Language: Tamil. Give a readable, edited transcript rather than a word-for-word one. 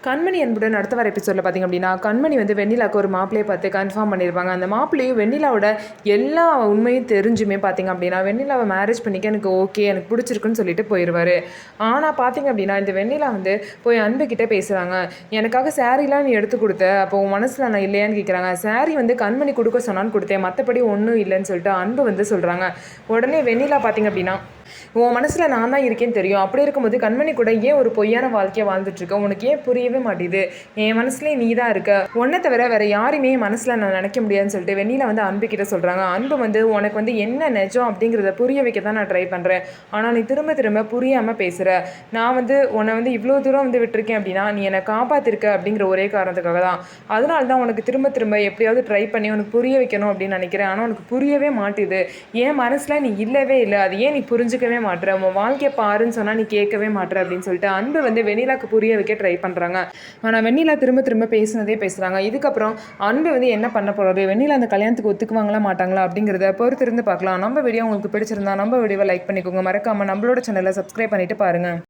கண்மணி அன்புடன் அடுத்த வர எபிசோடில் பார்த்திங்க அப்படின்னா கண்மணி வந்து வெண்ணிலாவுக்கு ஒரு மாப்பிள்ளையை பார்த்து கன்ஃபார்ம் பண்ணியிருப்பாங்க. அந்த மாப்பிள்ளையும் வெண்ணிலாவோட எல்லா உண்மையும் தெரிஞ்சுமே பார்த்திங்க அப்படின்னா வெண்ணிலாவை மேரேஜ் பண்ணிக்க எனக்கு ஓகே எனக்கு பிடிச்சிருக்குன்னு சொல்லிட்டு போயிடுவார். ஆனால் பார்த்திங்க அப்படின்னா இந்த வெண்ணிலா வந்து போய் அன்புக்கிட்ட பேசுகிறாங்க. எனக்காக சாரீலாம் நீ எடுத்து கொடுத்த, அப்போ உன் மனசில் நான் இல்லையான்னு கேட்குறாங்க. சாரீ வந்து கண்மணி கொடுக்க சொன்னான்னு கொடுத்தேன், மற்றபடி ஒன்றும் இல்லைன்னு சொல்லிட்டு அன்பு வந்து சொல்கிறாங்க. உடனே வெண்ணிலா பார்த்திங்க அப்படின்னா உன் மனசில் நான் தான் இருக்கேன்னு தெரியும், அப்படி இருக்கும்போது கண்மணி கூட ஏன் ஒரு பொய்யான வாழ்க்கையை வாழ்ந்துட்டுருக்க, உனக்கு ஏன் புரியவே மாட்டேது, என் மனசுலேயே நீ தான் இருக்க, ஒன்றை தவிர வேறு யாருமே என் மனசில் நான் நினைக்க முடியாதுன்னு சொல்லிட்டு வெண்ணிலா வந்து அன்பு கிட்ட சொல்கிறாங்க. அன்பு வந்து உனக்கு வந்து என்ன நிஜம் அப்படிங்கிறத புரிய வைக்க தான் நான் ட்ரை பண்ணுறேன், ஆனால் நீ திரும்ப திரும்ப புரியாமல் பேசுகிற, நான் வந்து உன்னை வந்து இவ்வளோ தூரம் வந்து விட்டுருக்கேன் அப்படின்னா நீ என்னை காப்பாற்றிருக்க அப்படிங்கிற ஒரே காரணத்துக்காக தான், அதனால தான் உனக்கு திரும்ப திரும்ப எப்படியாவது ட்ரை பண்ணி உனக்கு புரிய வைக்கணும் அப்படின்னு நினைக்கிறேன், ஆனால் உனக்கு புரியவே மாட்டேது, என் மனசில் நீ இல்லவே இல்லை, அது ஏன் நீ புரிஞ்சுக்கவே மாட்டேற, உன் வாழ்க்கையை பாருன்னு சொன்னால் நீ கேட்கவே மாட்டேற அப்படின்னு சொல்லிட்டு அன்பு வந்து வெண்ணிலாக்கு புரிய வைக்க ட்ரை பண்ணுறாங்க. ஆனால் வெண்ணிலா திரும்ப திரும்ப பேசுகிறாங்க. இதுக்கப்புறம் அன்பு வந்து என்ன பண்ண போகிறாரு, வெண்ணிலா அந்த கல்யாணத்துக்கு ஒத்துக்குவாங்களா மாட்டாங்களா அப்படிங்கிறத பொறுத்திருந்து பார்க்கலாம். நம்ம வீடியோ உங்களுக்கு பிடிச்சிருந்தா நம்ம வீடியோவை லைக் பண்ணிக்கோங்க, மறக்காமல் நம்மளோட சேனலை சப்ஸ்கிரைப் பண்ணிட்டு பாருங்கள்.